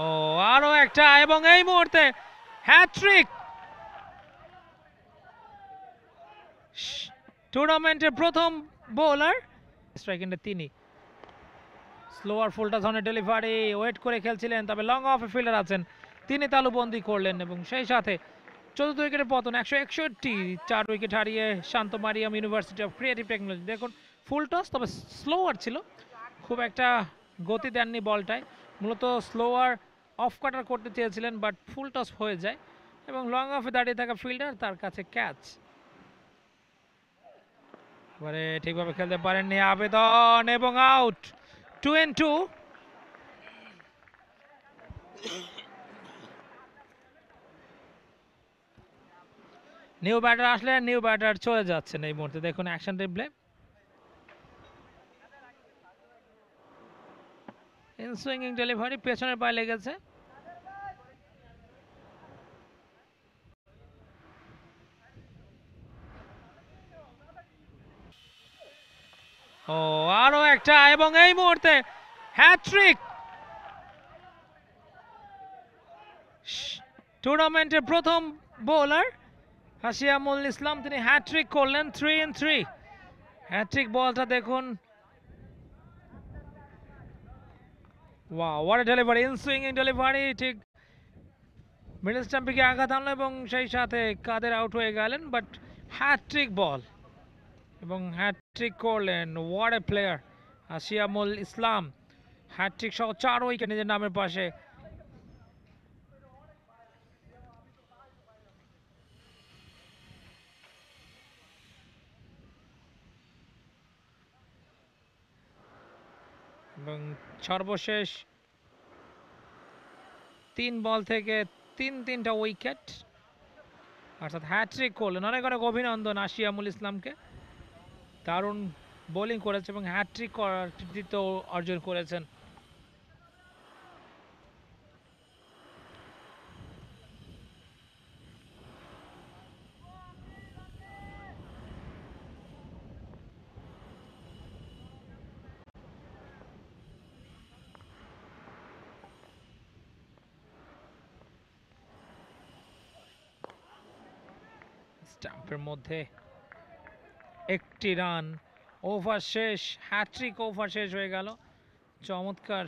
ও আরো একটা এবং এই মুহূর্তে হ্যাট্রিক টুর্নামেন্টের প্রথম বোলার স্ট্রাইকিংটা তিনি স্লোয়ার ফুলটা ধরনের ডেলিভারি ওয়েট করে খেলছিলেন, তবে লং অফে ফিল্ডার আছেন তিনি তালুবন্দি করলেন এবং সেই সাথে চতুর্থ উইকেটের পতন 161, 4 উইকেট হারিয়ে Shanto Mariam University of Creative Technology. দেখুন ফুল টস, তবে স্লোয়ার ছিল, খুব একটা গতি দেননি বলটায়, মূলত স্লোয়ার অফ কাটার করতে চেয়েছিলেন বাট ফুল টস হয়ে যায় এবং লং অফে দাঁড়িয়ে থাকা ফিল্ডার তার কাছে ক্যাচ। এবারে ঠিকভাবে খেলতে পারেননি আবেদন এবং আউট। 2 and 2। নিউ ব্যাটার আসলে নিউ ব্যাটার চলে যাচ্ছেন এই মুহূর্তে। দেখুন action replay, in swinging delivery পেছনের পায়ে লেগেছে। ও আরো একটা এবং এই মুহূর্তে হ্যাট্রিক টুর্নামেন্টের প্রথম বোলার হাশিয়ামুল ইসলাম, তিনি হ্যাট্রিক করলেন। 3 and 3। হ্যাট্রিক বলটা দেখুন, wow what a delivery, in swinging delivery, ঠিক মিডল স্টাম্পে আঘাত আনলো এবং সেই সাথে কাদের আউট হয়ে গেলেন, বাট হ্যাট্রিক বল এবং হ্যাট্রিক করলেন। What a player Hashiamul Islam, hat trick সহ 4 উইকেট নিজের নামের পাশে। এবং সর্বশেষ 3 বল থেকে 3টা উইকেট, অর্থাৎ হ্যাট্রিক করলেন। অনেক অনেক অভিনন্দন আশিয়ামুল ইসলামকে, দারুণ বোলিং করেছে এবং হ্যাট্রিক করার কৃতিত্ব অর্জন করেছেন। স্টাম্পের মধ্যে একটি রান, ওভার শেষ, হ্যাট্রিক ওভার শেষ হয়ে গেল। চমৎকার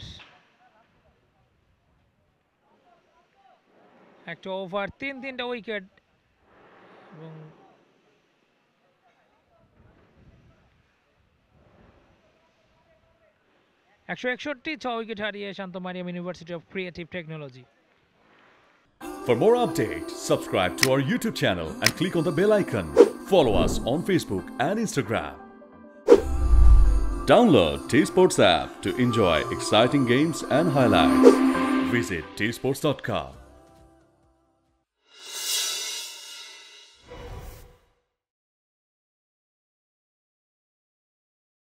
একটা ওভার, 3টা উইকেট এবং একশো 6 উইকেট হারিয়ে Shanto Mariam University of Creative Technology. For more updates, subscribe to our YouTube channel and click on the bell icon. Follow us on Facebook and Instagram. Download T-Sports app to enjoy exciting games and highlights. Visit tsports.com.